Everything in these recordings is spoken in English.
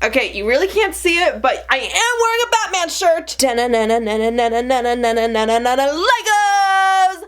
Okay, you really can't see it, but I am wearing a Batman shirt. Legos!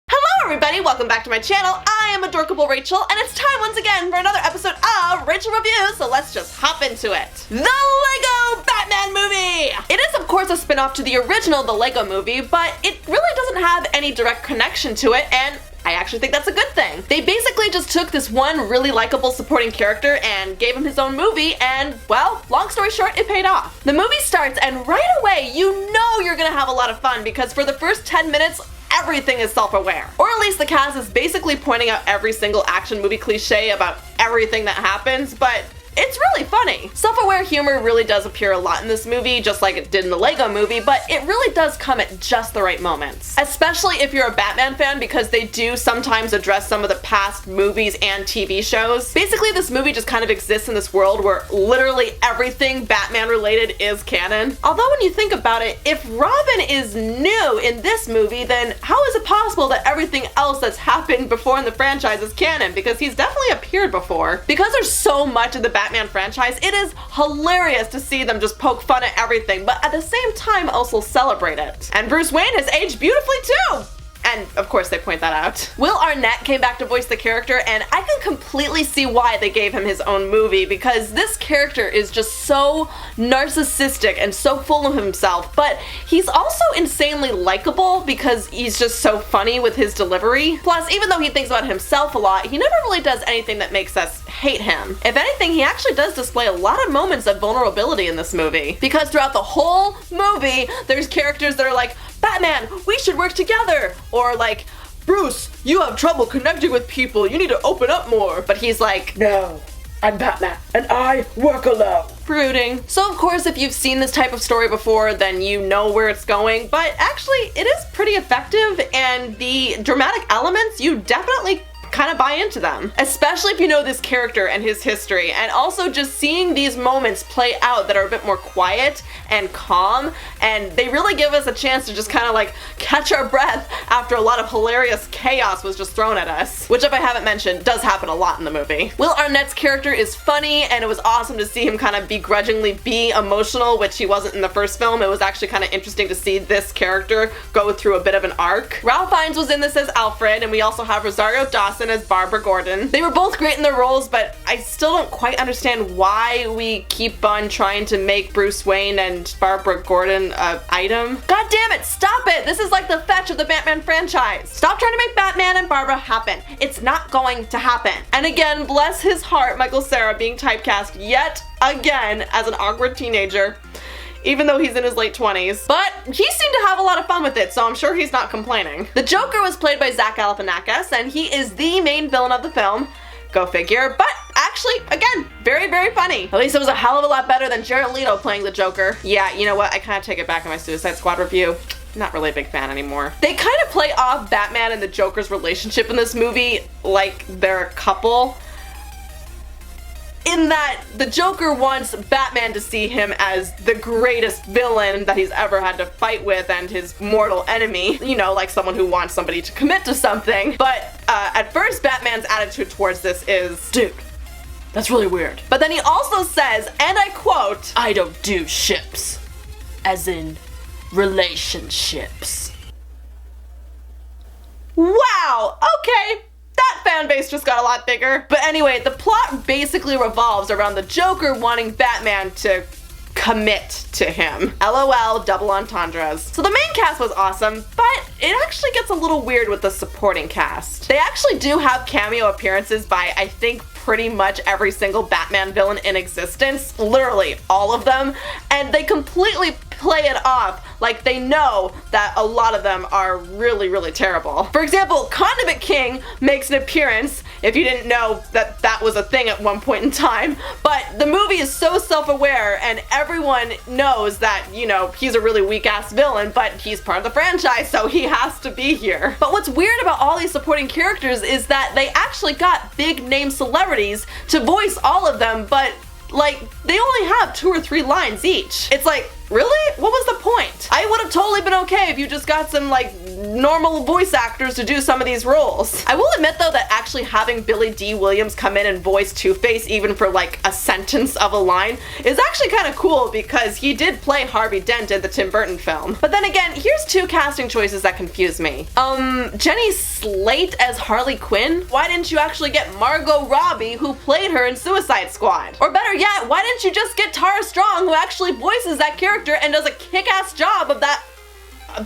Hello everybody, welcome back to my channel. I am Adorkable Rachel, and it's time once again for another episode of Rachel Reviews, so let's just hop into it. The Lego Batman movie! It is of course a spin-off to the original The Lego Movie, but it really doesn't have any direct connection to it, and I actually think that's a good thing. They basically just took this one really likable supporting character and gave him his own movie, and well, long story short, it paid off. The movie starts and right away you know you're gonna have a lot of fun because for the first 10 minutes, everything is self-aware. Or at least the cast is basically pointing out every single action movie cliche about everything that happens, but it's really funny. Self-aware humor really does appear a lot in this movie, just like it did in the Lego Movie, but it really does come at just the right moments. Especially if you're a Batman fan, because they do sometimes address some of the past movies and TV shows. Basically, this movie just kind of exists in this world where literally everything Batman related is canon. Although when you think about it, if Robin is new in this movie, then how is it possible that everything else that's happened before in the franchise is canon? Because he's definitely appeared before. Because there's so much of the Batman franchise, it is hilarious to see them just poke fun at everything, but at the same time also celebrate it. And Bruce Wayne has aged beautifully too! And of course they point that out. Will Arnett came back to voice the character, and I can completely see why they gave him his own movie, because this character is just so narcissistic and so full of himself, but he's also insanely likable because he's just so funny with his delivery. Plus, even though he thinks about himself a lot, he never really does anything that makes us hate him. If anything, he actually does display a lot of moments of vulnerability in this movie, because throughout the whole movie, there's characters that are like, Batman, we should work together! Or like, Bruce, you have trouble connecting with people, you need to open up more. But he's like, no, I'm Batman, and I work alone. Brooding. So of course, if you've seen this type of story before, then you know where it's going, but actually, it is pretty effective, and the dramatic elements, you definitely kind of buy into them. Especially if you know this character and his history, and also just seeing these moments play out that are a bit more quiet and calm, and they really give us a chance to just kind of like catch our breath after a lot of hilarious chaos was just thrown at us. Which, if I haven't mentioned, does happen a lot in the movie. Will Arnett's character is funny, and it was awesome to see him kind of begrudgingly be emotional, which he wasn't in the first film. It was actually kind of interesting to see this character go through a bit of an arc. Ralph Fiennes was in this as Alfred, and we also have Rosario Dawson as Barbara Gordon. They were both great in their roles, but I still don't quite understand why we keep on trying to make Bruce Wayne and Barbara Gordon an item. God damn it, stop it! This is like the fetch of the Batman franchise. Stop trying to make Batman and Barbara happen. It's not going to happen. And again, bless his heart, Michael Cera being typecast yet again as an awkward teenager, even though he's in his late 20s. But he seemed to have a lot of fun with it, so I'm sure he's not complaining. The Joker was played by Galifianakis, and he is the main villain of the film. Go figure. But actually, again, very, very funny. At least it was a hell of a lot better than Jared Leto playing the Joker. Yeah, you know what? I kind of take it back in my Suicide Squad review. Not really a big fan anymore. They kind of play off Batman and the Joker's relationship in this movie like they're a couple, in that the Joker wants Batman to see him as the greatest villain that he's ever had to fight with and his mortal enemy. You know, like someone who wants somebody to commit to something. But at first, Batman's attitude towards this is, dude, that's really weird. But then he also says, and I quote, I don't do ships, as in relationships. Wow, okay. That fan base just got a lot bigger. But anyway, the plot basically revolves around the Joker wanting Batman to commit to him. LOL, double entendres. So the main cast was awesome, but it actually gets a little weird with the supporting cast. They actually do have cameo appearances by, I think, pretty much every single Batman villain in existence, literally all of them, and they completely play it off like they know that a lot of them are really, really terrible. For example, Condiment King makes an appearance, if you didn't know that that was a thing at one point in time, but the movie is so self-aware and everyone knows that, you know, he's a really weak-ass villain, but he's part of the franchise, so he has to be here. But what's weird about all these supporting characters is that they actually got big-name celebrities to voice all of them, but like, they only have 2 or 3 lines each. It's like, really? What was the point? I would have totally been okay if you just got some, like, normal voice actors to do some of these roles. I will admit though that actually having Billy D. Williams come in and voice Two-Face even for like a sentence of a line is actually kind of cool because he did play Harvey Dent in the Tim Burton film. But then again, here's two casting choices that confuse me. Jenny Slate as Harley Quinn? Why didn't you actually get Margot Robbie, who played her in Suicide Squad? Or better yet, why didn't you just get Tara Strong, who actually voices that character and does a kick-ass job of that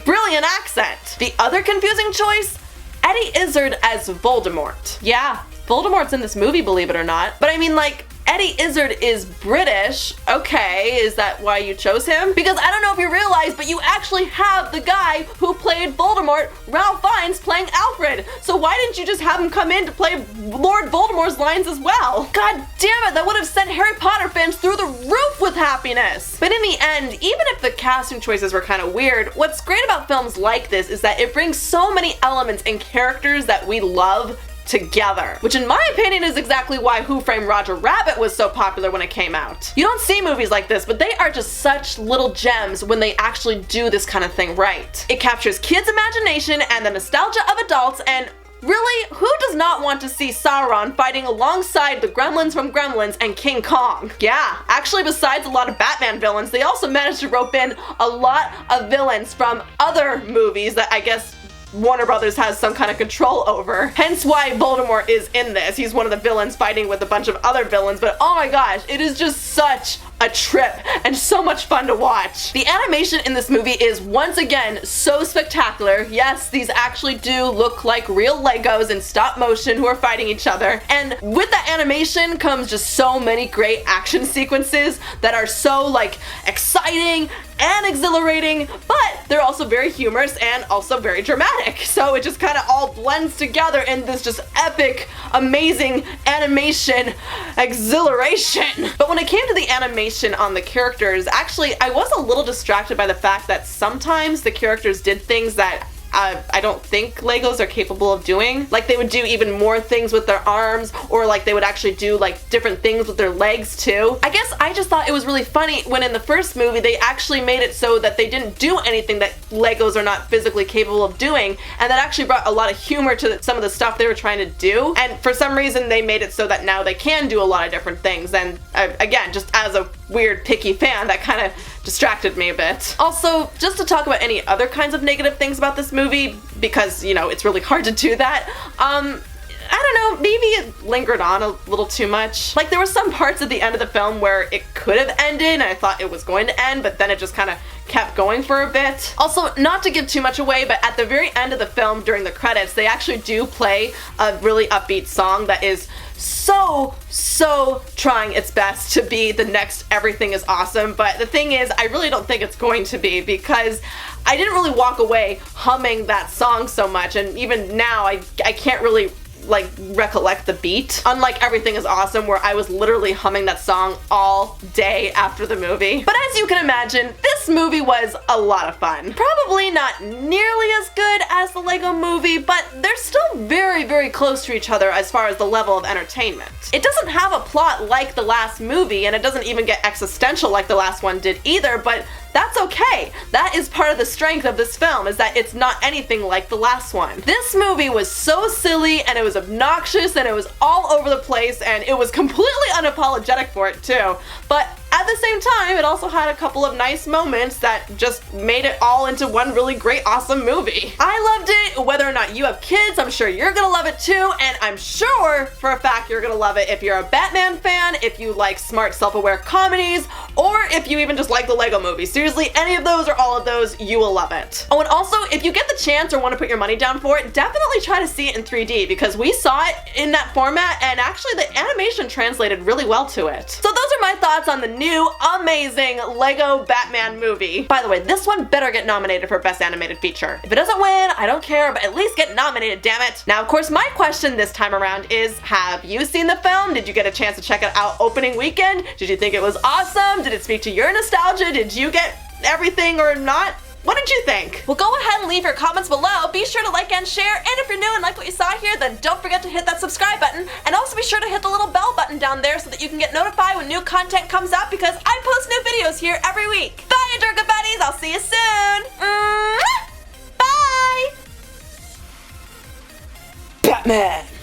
brilliant accent? The other confusing choice? Eddie Izzard as Voldemort. Yeah, Voldemort's in this movie, believe it or not. But I mean, like, Eddie Izzard is British. Okay, is that why you chose him? Because I don't know if you realize, but you actually have the guy who played Voldemort, Ralph Fiennes, playing Alfred. So why didn't you just have him come in to play Lord Voldemort's lines as well? God damn it, that would have sent Harry Potter fans through the roof with happiness. But in the end, even if the casting choices were kind of weird, what's great about films like this is that it brings so many elements and characters that we love together, which in my opinion is exactly why Who Framed Roger Rabbit was so popular when it came out. You don't see movies like this, but they are just such little gems when they actually do this kind of thing right. It captures kids' imagination and the nostalgia of adults, and really, who does not want to see Sauron fighting alongside the gremlins from Gremlins and King Kong? Yeah, actually besides a lot of Batman villains, they also managed to rope in a lot of villains from other movies that I guess Warner Brothers has some kind of control over. Hence why Voldemort is in this. He's one of the villains fighting with a bunch of other villains, but oh my gosh, it is just such a trip and so much fun to watch. The animation in this movie is once again so spectacular. Yes, these actually do look like real Legos in stop motion who are fighting each other. And with the animation comes just so many great action sequences that are so like exciting and exhilarating, but they're also very humorous and also very dramatic. So it just kind of all blends together in this just epic, amazing animation exhilaration. But when it came to the animation on the characters, actually I was a little distracted by the fact that sometimes the characters did things that I don't think Legos are capable of doing. Like they would do even more things with their arms, or like they would actually do like different things with their legs too. I guess I just thought it was really funny when in the first movie they actually made it so that they didn't do anything that Legos are not physically capable of doing, and that actually brought a lot of humor to some of the stuff they were trying to do. And for some reason they made it so that now they can do a lot of different things, and again, just as a weird picky fan, that kind of distracted me a bit. Also, just to talk about any other kinds of negative things about this movie, because, you know, it's really hard to do that, I don't know, maybe it lingered on a little too much. Like, there were some parts at the end of the film where it could have ended and I thought it was going to end, but then it just kind of kept going for a bit. Also, not to give too much away, but at the very end of the film, during the credits, they actually do play a really upbeat song that is so trying its best to be the next Everything is Awesome, but the thing is, I really don't think it's going to be, because I didn't really walk away humming that song so much, and even now I can't really like recollect the beat, unlike Everything is Awesome, where I was literally humming that song all day after the movie. But as you can imagine, this movie was a lot of fun. Probably not nearly as good as the Lego movie, but they're still very close to each other as far as the level of entertainment. It doesn't have a plot like the last movie, and it doesn't even get existential like the last one did either, but that's okay. That is part of the strength of this film, is that it's not anything like the last one. This movie was so silly, and it was obnoxious, and it was all over the place, and it was completely unapologetic for it too. But at the same time, it also had a couple of nice moments that just made it all into one really great, awesome movie. I loved it. Whether or not you have kids, I'm sure you're gonna love it too, and I'm sure for a fact you're gonna love it if you're a Batman fan, if you like smart, self-aware comedies, or if you even just like the Lego movie. Seriously, any of those or all of those, you will love it. Oh, and also, if you get the chance or want to put your money down for it, definitely try to see it in 3D, because we saw it in that format, and actually the animation translated really well to it. So those are my thoughts on the new, amazing Lego Batman movie. By the way, this one better get nominated for Best Animated Feature. If it doesn't win, I don't care, but at least get nominated, damn it. Now, of course, my question this time around is, have you seen the film? Did you get a chance to check it out opening weekend? Did you think it was awesome? Did it speak to your nostalgia? Did you get everything or not? What did you think? Well, go ahead and leave your comments below. Be sure to like and share, and if you're new and like what you saw here, then don't forget to hit that subscribe button, and also be sure to hit the little bell button down there so that you can get notified when new content comes out, because I post new videos here every week. Bye, Adorkable Buddies! I'll see you soon! Bye! Batman.